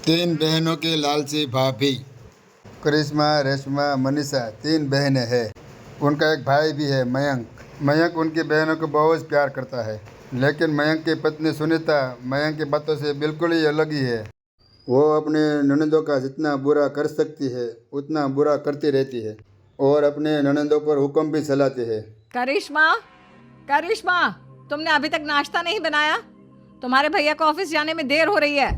तीन बहनों के लालची भाभी। करिश्मा, रेशमा, मनीषा तीन बहनें हैं। उनका एक भाई भी है, मयंक। मयंक उनकी बहनों को बहुत प्यार करता है, लेकिन मयंक की पत्नी सुनीता मयंक की बातों से बिल्कुल ही अलग ही है। वो अपने ननदों का जितना बुरा कर सकती है उतना बुरा करती रहती है और अपने ननदों पर हुक्म भी चलाती है। करिश्मा, करिश्मा, तुमने अभी तक नाश्ता नहीं बनाया? तुम्हारे भैया को ऑफिस जाने में देर हो रही है।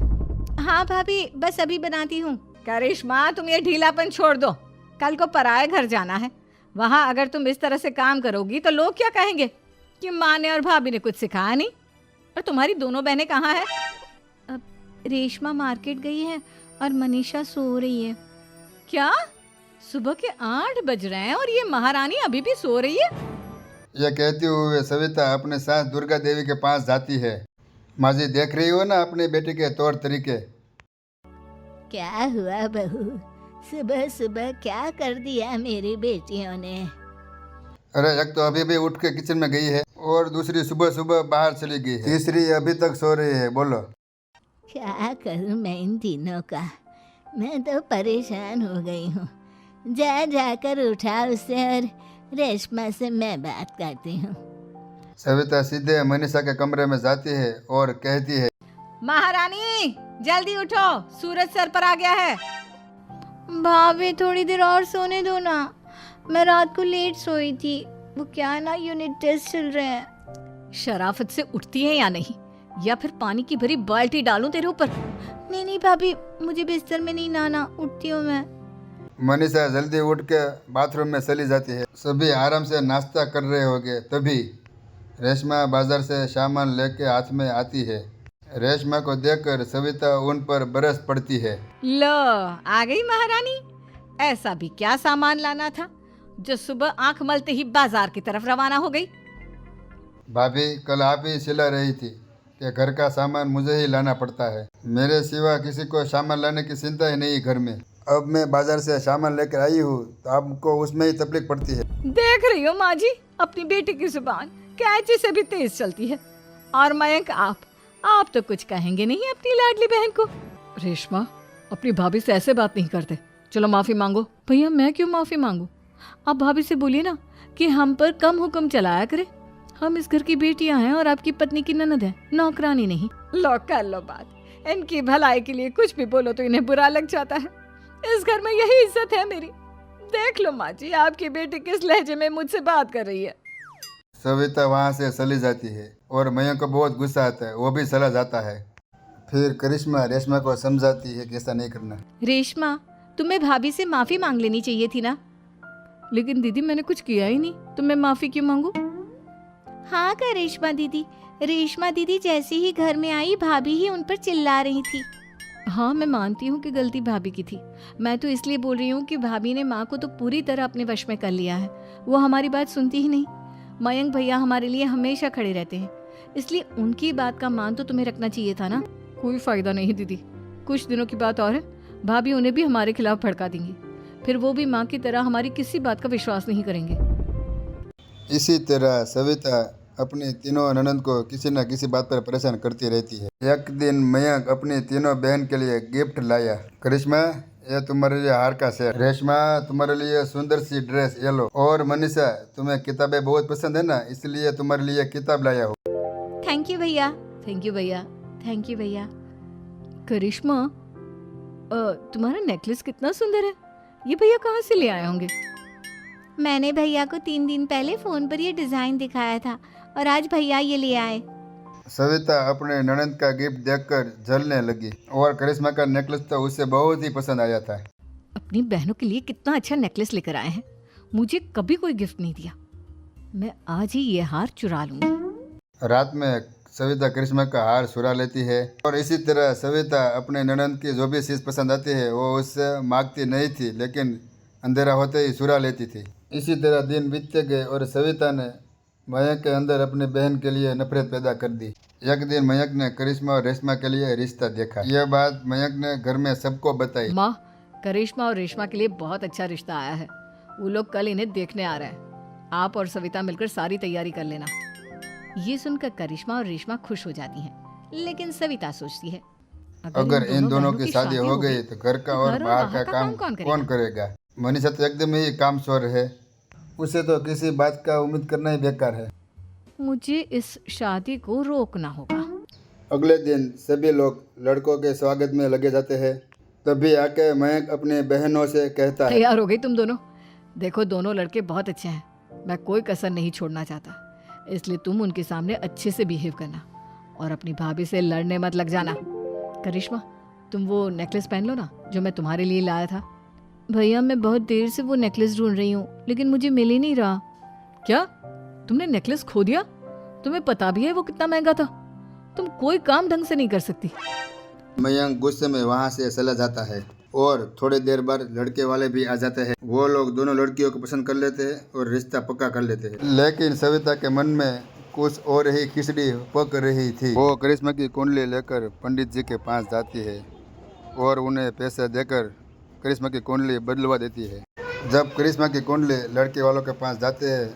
हाँ भाभी, बस अभी बनाती हूँ। करिश्मा, तुम ये ढीलापन छोड़ दो। कल को पराए घर जाना है। वहाँ अगर तुम इस तरह से काम करोगी तो लोग क्या कहेंगे कि माँ ने और भाभी ने कुछ सिखाया नहीं। और तुम्हारी दोनों बहनें कहाँ हैं? अब रेशमा मार्केट गई है और मनीषा सो रही है। क्या? सुबह के 8 बज रहे हैं और ये महारानी अभी भी सो रही है? यह कहती हुए सविता अपने सास दुर्गा देवी के पास जाती है। माँ जी, देख रही हो ना अपने बेटे के तौर तरीके। क्या हुआ बहू, सुबह सुबह क्या कर दिया मेरी बेटियों ने? अरे, एक तो अभी भी उठ के किचन में गई है और दूसरी सुबह सुबह बाहर चली गई है, तीसरी अभी तक सो रही है। बोलो क्या करूं मैं इन तीनों का? मैं तो परेशान हो गई हूँ। जा जाकर उठा उसे और रेशमा से मैं बात करती हूँ। सविता सीधे मनीषा के कमरे में जाती है और कहती है, महारानी जल्दी उठो, सूरज सर पर आ गया है। भाभी थोड़ी देर और सोने दो ना, मैं रात को लेट सोई थी। वो क्या है ना, यूनिट टेस्ट चल रहे हैं। शराफत से उठती है या नहीं, या फिर पानी की भरी बाल्टी डालूं तेरे ऊपर? नहीं नहीं भाभी, मुझे बिस्तर में नहीं लाना, उठती हूँ मैं। मनीषा जल्दी उठ के बाथरूम में चली जाती है। सभी आराम से नाश्ता कर रहे होंगे, तभी रेशमा बाजार से सामान लेके हाथ में आती है। रेशमा को देखकर सविता उन पर बरस पड़ती है। लो, आ गई महारानी। ऐसा भी क्या सामान लाना था जो सुबह आंख मलते ही बाजार की तरफ रवाना हो गई? भाभी, कल आप ही चिल्ला रही थी कि घर का सामान मुझे ही लाना पड़ता है, मेरे सिवा किसी को सामान लाने की चिंता ही नहीं घर में। अब मैं बाजार से सामान लेकर आई हूँ तो आपको उसमें ही तकलीफ पड़ती है। देख रही हो माँ जी, अपनी बेटी की जुबान कैंची से भी तेज चलती है। और मयंक, आप तो कुछ कहेंगे नहीं अपनी लाडली बहन को। रेशमा, अपनी भाभी से ऐसे बात नहीं करते। चलो माफी मांगो। भैया, मैं क्यों माफी मांगू? आप भाभी से बोलिए ना कि हम पर कम हुक्म चलाया करे। हम इस घर की बेटियां हैं और आपकी पत्नी की ननद है, नौकरानी नहीं। लो, कर लो बात। इनकी भलाई के लिए कुछ भी बोलो तो इन्हें बुरा लग जाता है। इस घर में यही इज्जत है मेरी। देख लो माँ जी, आपकी बेटी किस लहजे में मुझसे बात कर रही है। सविता वहाँ से चली जाती है और मयंक को बहुत गुस्सा आता है, वो भी चला जाता है। फिर करिश्मा रेशमा को समझाती है कि ऐसा नहीं करना। रेशमा, तुम्हें भाभी से माफी मांग लेनी चाहिए थी ना। लेकिन दीदी, मैंने कुछ किया ही नहीं तो मैं माफी क्यों मांगू? हाँ का रेशमा दीदी, रेशमा दीदी जैसे ही घर में आई भाभी ही उन पर चिल्ला रही थी। हाँ, मैं मानती हूँ कि गलती भाभी की थी। मैं तो इसलिए बोल रही हूँ कि भाभी ने माँ को तो पूरी तरह अपने वश में कर लिया है। वो हमारी बात सुनती ही नहीं। मयंक भैया हमारे लिए हमेशा खड़े रहते हैं, इसलिए उनकी बात का मान तो तुम्हें रखना चाहिए था ना। कोई फायदा नहीं दीदी, कुछ दिनों की बात और है, भाभी उन्हें भी हमारे खिलाफ भड़का देंगी। फिर वो भी माँ की तरह हमारी किसी बात का विश्वास नहीं करेंगे। इसी तरह सविता अपनी तीनों ननद को किसी न किसी बात पर परेशान करती रहती है। एक दिन मयंक अपनी तीनों बहन के लिए गिफ्ट लाया। करिश्मा, ये तुम्हारे लिए हार का सेट। रेशमा, तुम्हारे लिए सुंदर सी ड्रेस ये लो। और मनीषा, तुम्हें किताबें बहुत पसंद है ना, इसलिए तुम्हारे लिए किताब लाया हो। थैंक यू भैया। थैंक यू भैया। थैंक यू भैया। करिश्मा, तुम्हारा नेकलेस कितना सुंदर है। ये भैया कहाँ से ले आए होंगे? मैंने भैया को 3 दिन पहले फोन पर ये डिजाइन दिखाया था और आज भैया ये ले आए। सविता अपने ननद का गिफ्ट देखकर जलने लगी और करिश्मा का नेकलेस तो उसे बहुत ही पसंद आया था। अपनी बहनों के लिए कितना अच्छा नेकलेस लेकर आए हैं। मुझे कभी कोई गिफ्ट नहीं दिया। मैं आज ही ये हार चुरा लूंगी। रात में सविता करिश्मा का हार चुरा लेती है और इसी तरह सविता अपने ननद की जो भी चीज़ पसंद आती है वो उससे मांगती नहीं थी, लेकिन अंधेरा होते ही चुरा लेती थी। इसी तरह दिन बीतते गए और सविता ने मयंक के अंदर अपनी बहन के लिए नफरत पैदा कर दी। एक दिन मयंक ने करिश्मा और रेशमा के लिए रिश्ता देखा। यह बात मयंक ने घर में सबको बताई। माँ, करिश्मा और रेशमा के लिए बहुत अच्छा रिश्ता आया है। वो लोग कल इन्हें देखने आ रहे हैं। आप और सविता मिलकर सारी तैयारी कर लेना। ये सुनकर करिश्मा और रेशमा खुश हो जाती हैं, लेकिन सविता सोचती है, अगर इन दोनों की बहनों शादी हो गई तो घर का और घर बाहर का काम कौन करेगा? मनीषा तो एकदम ही कामचोर है, उसे तो किसी बात का उम्मीद करना ही बेकार है। मुझे इस शादी को रोकना होगा। अगले दिन सभी लोग लड़कों के स्वागत में लगे जाते हैं। तभी आके मयंक अपनी बहनों से कहता है, तैयार हो गई तुम दोनों? देखो दोनों लड़के बहुत अच्छे हैं, मैं कोई कसर नहीं छोड़ना चाहता, इसलिए तुम उनके सामने अच्छे से बिहेव करना और अपनी भाभी से लड़ने मत लग जाना। करिश्मा, तुम वो नेकलेस पहन लो ना जो मैं तुम्हारे लिए लाया था। भैया मैं बहुत देर से वो नेकलेस ढूंढ रही हूँ लेकिन मुझे मिल ही नहीं रहा। क्या तुमने नेकलेस खो दिया? तुम्हें पता भी है वो कितना महंगा था? तुम कोई काम ढंग से नहीं कर सकती। मयंक गुस्से में वहाँ से चला जाता है और थोड़ी देर बाद लड़के वाले भी आ जाते हैं। वो लोग दोनों लड़कियों को पसंद कर लेते हैं और रिश्ता पक्का कर लेते हैं। लेकिन सविता के मन में कुछ और ही खिचड़ी पक रही थी। वो करिश्मा की कुंडली लेकर पंडित जी के पास जाती है और उन्हें पैसे देकर करिश्मा की कुंडली बदलवा देती है। जब करिश्मा की कुंडली लड़के वालों के पास जाते हैं,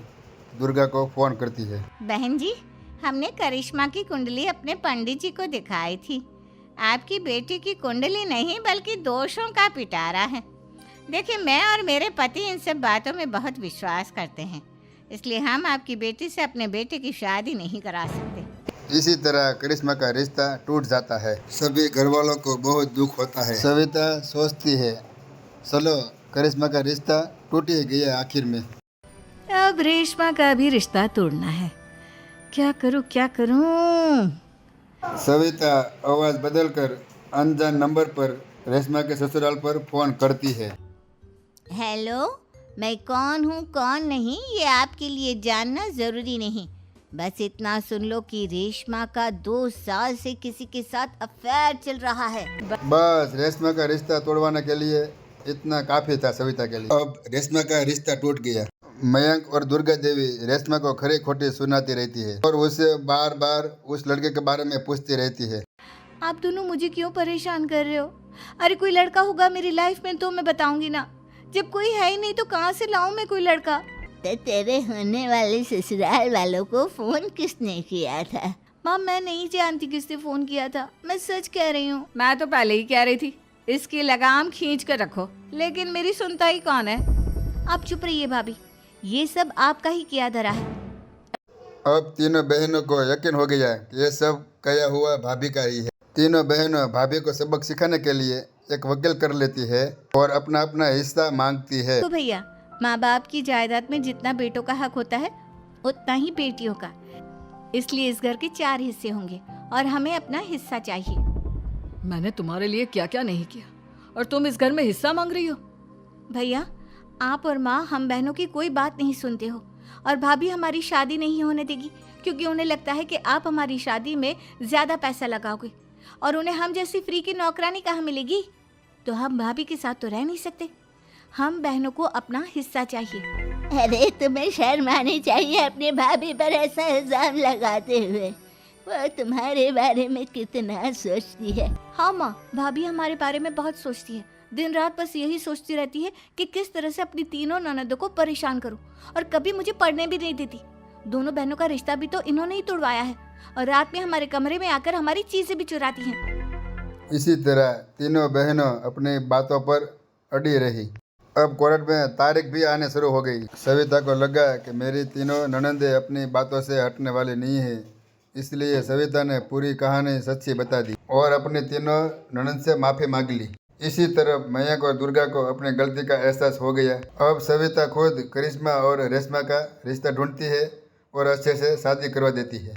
दुर्गा को फोन करती है। बहन जी, हमने करिश्मा की कुंडली अपने पंडित जी को दिखाई थी। आपकी बेटी की कुंडली नहीं बल्कि दोषों का पिटारा है। देखिए, मैं और मेरे पति इन सब बातों में बहुत विश्वास करते हैं, इसलिए हम आपकी बेटी से अपने बेटे की शादी नहीं करा सकते। इसी तरह करिश्मा का रिश्ता टूट जाता है। सभी घर वालों को बहुत दुख होता है। सविता सोचती है, चलो करिश्मा का रिश्ता टूट ही गया आखिर में। अब रेशमा का भी रिश्ता तोड़ना है। क्या करूं क्या करूं? सविता आवाज बदलकर अनजान नंबर पर रेशमा के ससुराल पर फोन करती है। हेलो, मैं कौन हूँ कौन नहीं ये आपके लिए जानना ज़रूरी नहीं। बस इतना सुन लो कि रेशमा का 2 साल से किसी के साथ अफेयर चल रहा है। बस रेशमा का रिश्ता तोड़वाने के लिए इतना काफी था सविता के लिए। अब रेशमा का रिश्ता टूट गया। मयंक और दुर्गा देवी रेशमा को खरी खोटी सुनाती रहती है और उसे बार बार उस लड़के के बारे में पूछती रहती है। आप दोनों मुझे क्यों परेशान कर रहे हो? अरे कोई लड़का होगा मेरी लाइफ में तो मैं बताऊंगी ना। जब कोई है ही नहीं तो कहाँ से लाऊं मैं कोई लड़का? तो तेरे होने वाले ससुराल वालों को फोन किसने किया था? माँ मैं नहीं जानती किसने फोन किया था, मैं सच कह रही हूँ। मैं तो पहले ही कह रही थी इसकी लगाम खींच कर रखो, लेकिन मेरी सुनता ही कौन है। आप चुप रहिए भाभी, ये सब आपका ही किया धरा है। अब तीनों बहनों को यकीन हो गया कि ये सब कया हुआ भाभी का ही है। तीनों बहनों भाभी को सबक सिखाने के लिए एक वकील कर लेती है और अपना अपना हिस्सा मांगती है। तो भैया, माँ बाप की जायदाद में जितना बेटों का हक होता है उतना ही बेटियों का, इसलिए इस घर के 4 हिस्से होंगे और हमें अपना हिस्सा चाहिए। मैंने तुम्हारे लिए क्या क्या नहीं किया और तुम इस घर में हिस्सा मांग रही हो? भैया, आप और माँ हम बहनों की कोई बात नहीं सुनते हो और भाभी हमारी शादी नहीं होने देगी क्योंकि उन्हें लगता है कि आप हमारी शादी में ज़्यादा पैसा लगाओगे और उन्हें हम जैसी फ्री की नौकरानी कहाँ मिलेगी। तो हम भाभी के साथ तो रह नहीं सकते, हम बहनों को अपना हिस्सा चाहिए। अरे तुम्हें शर्म आनी चाहिए अपनी भाभी पर ऐसा इल्जाम लगाते हुए। वो तुम्हारे बारे में कितना सोचती है। हाँ माँ, भाभी हमारे बारे में बहुत सोचती है। दिन रात बस यही सोचती रहती है कि किस तरह से अपनी तीनों ननदों को परेशान करूं और कभी मुझे पढ़ने भी नहीं देती। दोनों बहनों का रिश्ता भी तो इन्होंने ही तोड़वाया है और रात में हमारे कमरे में आकर हमारी चीजें भी चुराती हैं। इसी तरह तीनों बहनों अपनी बातों पर अड़ी रही। अब कोर्ट में तारीख भी आने शुरू हो गई। सविता को लगा कि मेरी तीनों ननंदे अपनी बातों से हटने वाली नहीं है, इसलिए सविता ने पूरी कहानी सच्ची बता दी और अपनी तीनों ननंद से माफी मांग ली। इसी तरह मयंक और दुर्गा को अपनी गलती का एहसास हो गया। अब सविता खुद करिश्मा और रेशमा का रिश्ता ढूंढती है और अच्छे से शादी करवा देती है।